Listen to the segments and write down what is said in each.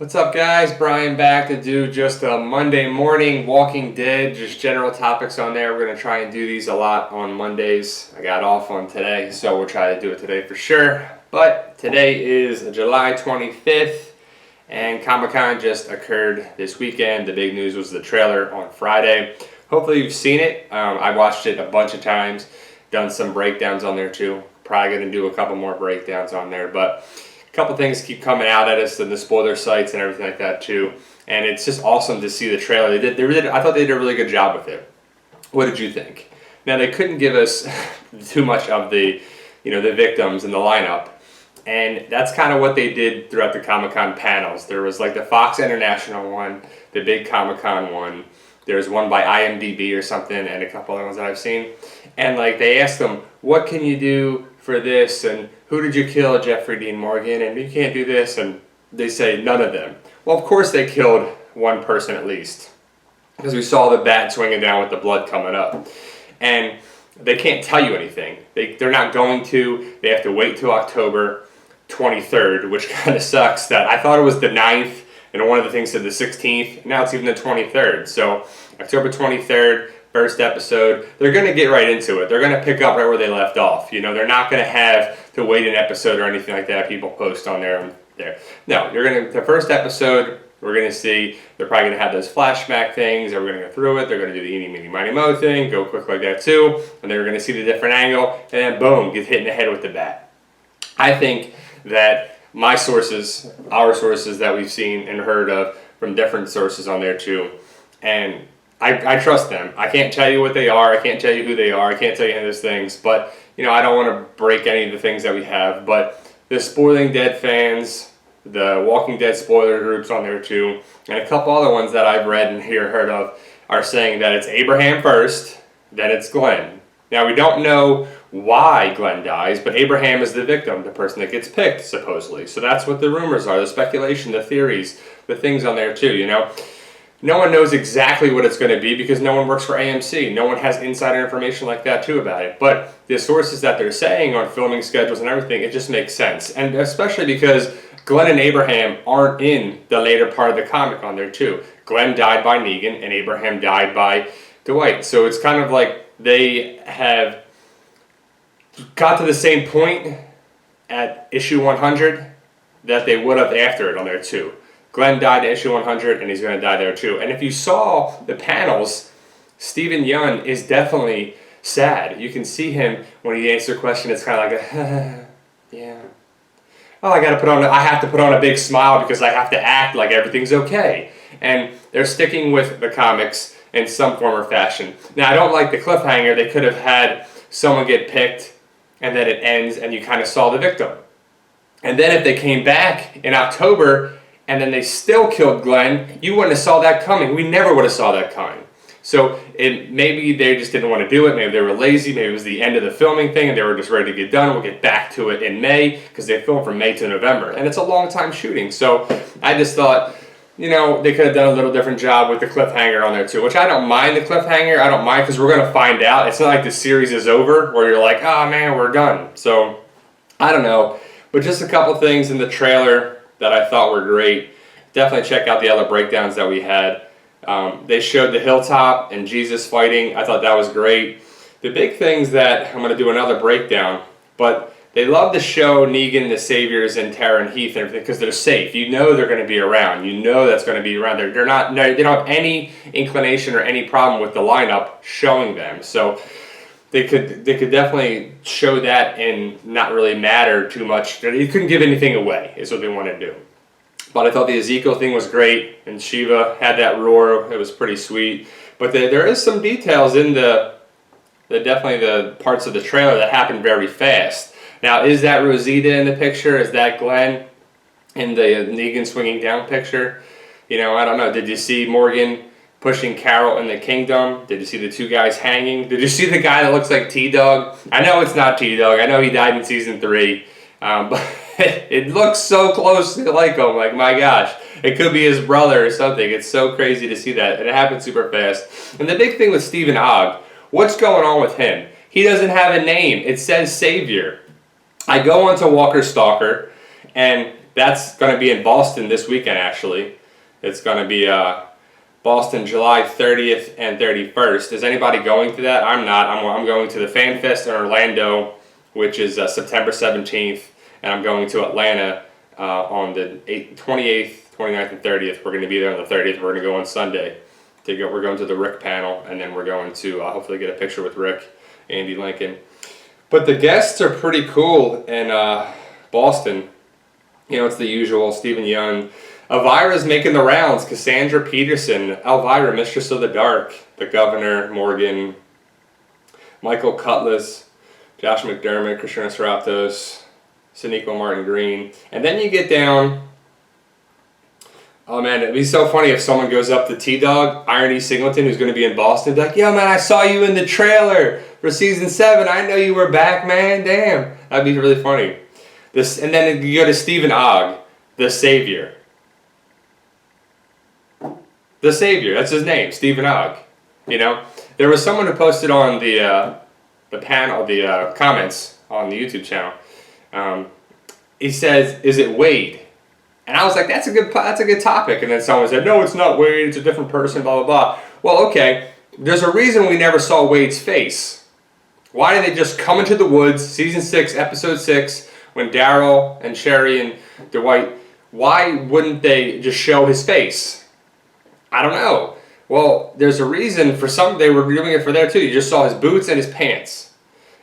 What's up, guys? Brian back to do just a Monday morning Walking Dead, just general topics on there. We're going to try and do these a lot on Mondays. I got off on today, so we'll try to do it today for sure. But today is July 25th, and Comic-Con just occurred this weekend. The big news was the trailer on Friday. Hopefully you've seen it. I watched it a bunch of times, done some breakdowns on there too. Probably going to do a couple more breakdowns on there, but a couple things keep coming out at us in the spoiler sites and everything like that too, and it's just awesome to see the trailer. I thought they did a really good job with it. What did you think? Now, they couldn't give us too much of the victims in the lineup, and that's kind of what they did throughout the Comic-Con panels. There was like the Fox International one, the big Comic-Con one. There's one by IMDb or something, and a couple other ones that I've seen. And like they asked them, what can you do for this, and who did you kill, Jeffrey Dean Morgan, and you can't do this, and they say none of them. Well, of course they killed one person at least, because we saw the bat swinging down with the blood coming up. And they can't tell you anything. They're not going to. They have to wait till October 23rd, which kind of sucks that I thought it was the 9th, and one of the things said the 16th. Now it's even the 23rd. So October 23rd, first episode. They're going to get right into it. They're going to pick up right where they left off. They're not going to have to wait an episode or anything like that. People post on there. No, the first episode, we're going to see, they're probably going to have those flashback things. They're going to go through it. They're going to do the eeny, meeny, miny, mo thing, go quick like that too. And they're going to see the different angle, and then boom, get hit in the head with the bat. I think that my sources, our sources that we've seen and heard of from different sources on there too, and I trust them. I can't tell you what they are. I can't tell you who they are. I can't tell you any of those things. But, I don't want to break any of the things that we have. But the Spoiling Dead fans, the Walking Dead spoiler groups on there too, and a couple other ones that I've read and heard of are saying that it's Abraham first, then it's Glenn. Now, we don't know why Glenn dies, but Abraham is the victim, the person that gets picked, supposedly. So that's what the rumors are, the speculation, the theories, the things on there too, No one knows exactly what it's going to be because no one works for AMC. No one has insider information like that too about it. But the sources that they're saying on filming schedules and everything, it just makes sense. And especially because Glenn and Abraham aren't in the later part of the comic on there too. Glenn died by Negan and Abraham died by Dwight. So it's kind of like they have got to the same point at issue 100 that they would have after it on there too. Glenn died at issue 100, and he's going to die there too. And if you saw the panels, Stephen Yeun is definitely sad. You can see him when he answers a question. It's kind of like a, yeah. Oh, I have to put on a big smile because I have to act like everything's okay. And they're sticking with the comics in some form or fashion. Now, I don't like the cliffhanger. They could have had someone get picked, and then it ends, and you kind of saw the victim. And then if they came back in October and then they still killed Glenn, you wouldn't have saw that coming. We never would have saw that coming. So maybe they just didn't want to do it. Maybe they were lazy. Maybe it was the end of the filming thing and they were just ready to get done. We'll get back to it in May because they film from May to November. And it's a long time shooting. So I just thought, they could have done a little different job with the cliffhanger on there too, which I don't mind the cliffhanger. I don't mind because we're going to find out. It's not like the series is over where you're like, oh man, we're done. So I don't know. But just a couple things in the trailer that I thought were great. Definitely check out the other breakdowns that we had. They showed the hilltop and Jesus fighting. I thought that was great. The big things that I'm going to do another breakdown, but they love to show Negan, the Saviors, and Tara and Heath and everything because they're safe. They're going to be around. That's going to be around. They don't have any inclination or any problem with the lineup showing them. So they could definitely show that and not really matter too much. You couldn't give anything away is what they want to do. But I thought the Ezekiel thing was great, and Shiva had that roar. It was pretty sweet. But there is some details in definitely the parts of the trailer that happened very fast. Now, is that Rosita in the picture? Is that Glenn in the Negan swinging down picture? I don't know. Did you see Morgan pushing Carol in the Kingdom? Did you see the two guys hanging? Did you see the guy that looks like T-Dog? I know it's not T-Dog. I know he died in season 3. But it looks so closely like him. Like, my gosh. It could be his brother or something. It's so crazy to see that. And it happened super fast. And the big thing with Stephen Ogg, what's going on with him? He doesn't have a name. It says Savior. I go onto Walker Stalker, and that's going to be in Boston this weekend, actually. It's going to be Boston July 30th and 31st. Is anybody going to that? I'm not. I'm going to the Fan Fest in Orlando, which is September 17th, and I'm going to Atlanta on the 28th, 29th, and 30th. We're going to be there on the 30th. We're going to go on Sunday. We're going to the Rick panel, and then we're going to hopefully get a picture with Rick, Andy Lincoln. But the guests are pretty cool in Boston. You know, it's the usual. Stephen Young. Elvira's making the rounds. Cassandra Peterson. Elvira, Mistress of the Dark. The Governor, Morgan. Michael Cutlass. Josh McDermott. Christina Serratos. Sonequa Martin Green. And then you get down... Oh man, it'd be so funny if someone goes up to T-Dog, Iron E. Singleton, who's going to be in Boston, be like, yo man, I saw you in the trailer for season 7. I know you were back, man. Damn. That'd be really funny. And then you go to Stephen Ogg, the Savior. The Savior, that's his name, Stephen Ogg. You know, there was someone who posted on the panel, the comments on the YouTube channel. He says, "Is it Wade?" And I was like, that's a good topic. And then someone said, no, it's not Wade, it's a different person, blah, blah, blah. Well, okay, there's a reason we never saw Wade's face. Why did they just come into the woods, season 6, episode 6, when Daryl and Sherry and Dwight, why wouldn't they just show his face? I don't know. Well, there's a reason for some, they were doing it for there too. You just saw his boots and his pants.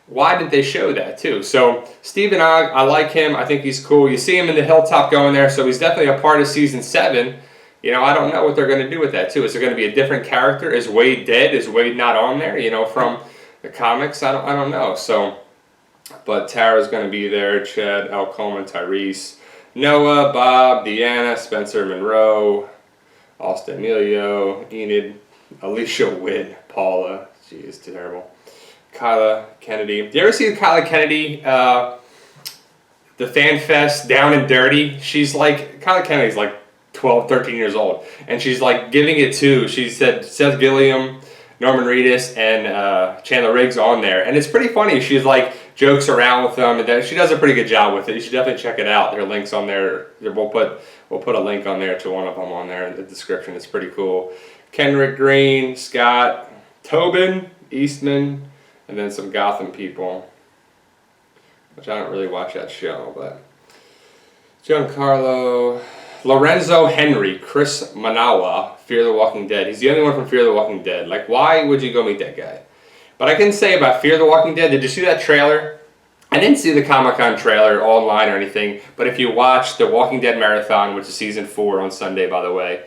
Why didn't they show that too? So Stephen Ogg, I like him. I think he's cool. You see him in the Hilltop going there, so he's definitely a part of season 7. You know, I don't know what they're going to do with that too. Is it going to be a different character? Is Wade dead? Is Wade not on there? You know, from the comics, I don't know. So, but Tara's going to be there. Chad, Al Coleman, Tyrese, Noah, Bob, Deanna, Spencer Monroe, Austin Emilio, Enid, Alicia Witt, Paula. Jeez, terrible. Kyla Kennedy. Did you ever see Kyla Kennedy, the Fan Fest, Down and Dirty? She's like, Kyla Kennedy's like 12, 13 years old. And she's like giving it to, she said Seth Gilliam, Norman Reedus, and Chandler Riggs on there. And it's pretty funny. She's like jokes around with them. And she does a pretty good job with it. You should definitely check it out. There are links on there. We'll put a link on there to one of them on there in the description. It's pretty cool. Kenrick Green, Scott, Tobin, Eastman, and then some Gotham people, which I don't really watch that show, but Giancarlo, Lorenzo Henry, Chris Manawa, Fear the Walking Dead. He's the only one from Fear the Walking Dead. Like, why would you go meet that guy? But I can say about Fear the Walking Dead, did you see that trailer? I didn't see the Comic-Con trailer online or anything, but if you watch the Walking Dead Marathon, which is season 4 on Sunday, by the way,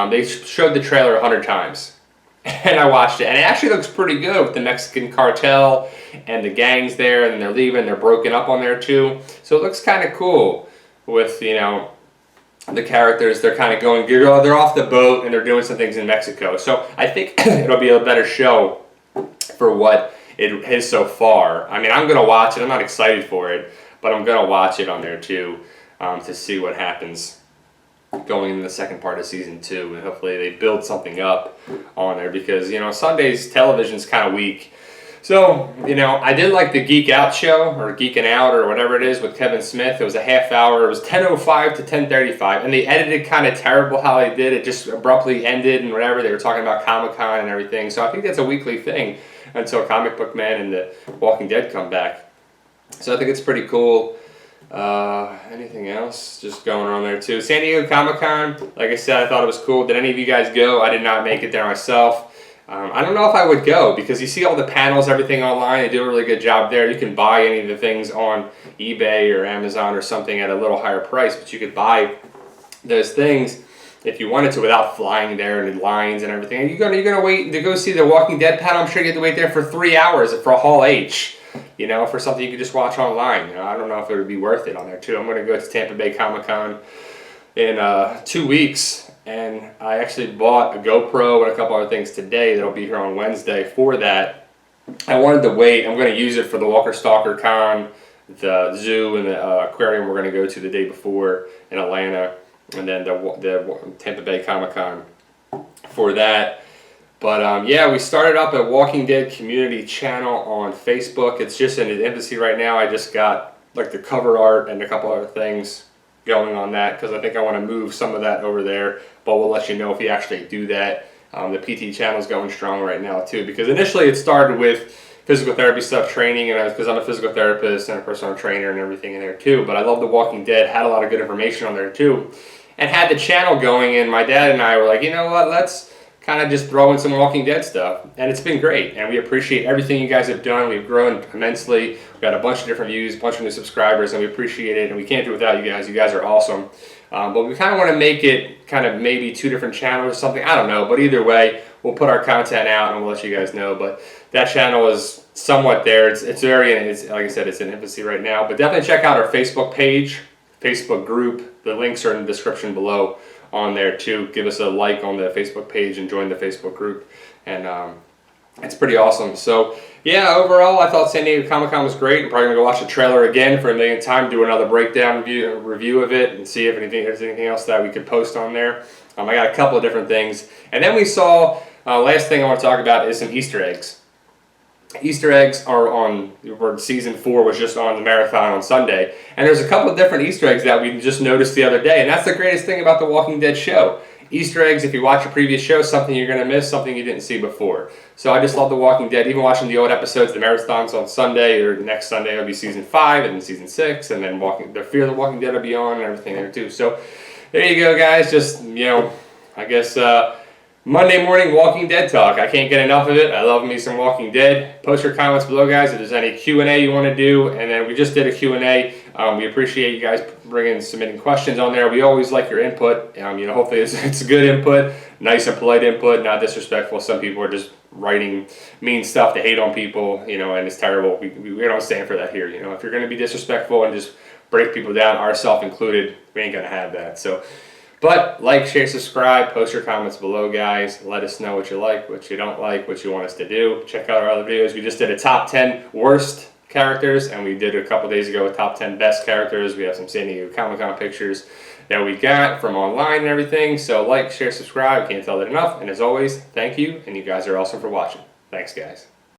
they showed the trailer 100 times. And I watched it, and it actually looks pretty good with the Mexican cartel and the gangs there, and they're leaving, they're broken up on there too. So it looks kind of cool with, you know, the characters. They're kind of going, they're off the boat and they're doing some things in Mexico. So I think it'll be a better show for what it is so far. I mean, I'm going to watch it. I'm not excited for it, but I'm going to watch it on there too to see what happens going into the second part of season 2, and hopefully they build something up on there, because, you know, Sunday's television's kind of weak. So, you know, I did like the Geek Out show, or Geeking Out, or whatever it is, with Kevin Smith. It was a half hour. It was 10:05 to 10:35, and they edited kind of terrible how they did it. Just abruptly ended and whatever. They were talking about Comic-Con and everything. So I think that's a weekly thing until Comic Book Man and the Walking Dead come back. So I think it's pretty cool. Anything else just going on there too? San Diego Comic-Con, like I said, I thought it was cool. Did any of you guys go? I did not make it there myself. I don't know if I would go, because you see all the panels, everything online. They do a really good job there. You can buy any of the things on eBay or Amazon or something at a little higher price, but you could buy those things if you wanted to without flying there and the lines and everything. And you're gonna wait to go see the Walking Dead panel. I'm sure you have to wait there for 3 hours for a Hall H. You know, for something you could just watch online. You know, I don't know if it would be worth it on there too. I'm going to go to Tampa Bay Comic-Con in 2 weeks, and I actually bought a GoPro and a couple other things today that'll be here on Wednesday for that. I wanted to wait. I'm going to use it for the Walker Stalker Con, the zoo, and the aquarium we're going to go to the day before in Atlanta, and then the Tampa Bay Comic-Con for that. But yeah, we started up a Walking Dead community channel on Facebook. It's just in its infancy right now. I just got like the cover art and a couple other things going on that because I think I want to move some of that over there, but we'll let you know if we actually do that. The PT channel is going strong right now too, because initially it started with physical therapy stuff, training, and because I'm a physical therapist and a personal trainer and everything in there too. But I love The Walking Dead, had a lot of good information on there too, and had the channel going. And my dad and I were like, you know what, let's kind of just throw in some Walking Dead stuff, and it's been great. And we appreciate everything you guys have done. We've grown immensely. We've got a bunch of different views, a bunch of new subscribers, and we appreciate it. And we can't do it without you guys. You guys are awesome. But we kind of want to make it kind of maybe 2 different channels or something. I don't know. But either way, we'll put our content out and we'll let you guys know. But that channel is somewhat there. It's very, like I said, it's in infancy right now. But definitely check out our Facebook page, Facebook group. The links are in the description below on there too. Give us a like on the Facebook page and join the Facebook group. And it's pretty awesome. So yeah, overall, I thought San Diego Comic-Con was great. I'm probably going to go watch the trailer again for a millionth time, do another breakdown review of it, and see if there's anything else that we could post on there. I got a couple of different things. And then we saw, last thing I want to talk about is some Easter eggs. Easter eggs are on, season 4 was just on the marathon on Sunday. And there's a couple of different Easter eggs that we just noticed the other day. And that's the greatest thing about The Walking Dead show. Easter eggs, if you watch a previous show, something you're going to miss, something you didn't see before. So I just love The Walking Dead. Even watching the old episodes, the marathons on Sunday, or next Sunday it'll be season 5 and then season 6, and then the Fear of the Walking Dead will be on and everything there too. So there you go, guys. Just, I guess Monday morning Walking Dead talk. I can't get enough of it. I love me some Walking Dead. Post your comments below, guys, if there's any Q&A you want to do. And then we just did a Q&A. We appreciate you guys submitting questions on there. We always like your input. Hopefully it's good input, nice and polite input, not disrespectful. Some people are just writing mean stuff to hate on people, and it's terrible. We don't stand for that here. If you're going to be disrespectful and just break people down, ourselves included, we ain't going to have that. So, but like, share, subscribe, post your comments below, guys. Let us know what you like, what you don't like, what you want us to do. Check out our other videos. We just did a top 10 worst characters, and we did a couple days ago a top 10 best characters. We have some San Diego Comic-Con pictures that we got from online and everything. So like, share, subscribe. Can't tell that enough. And as always, thank you, and you guys are awesome for watching. Thanks, guys.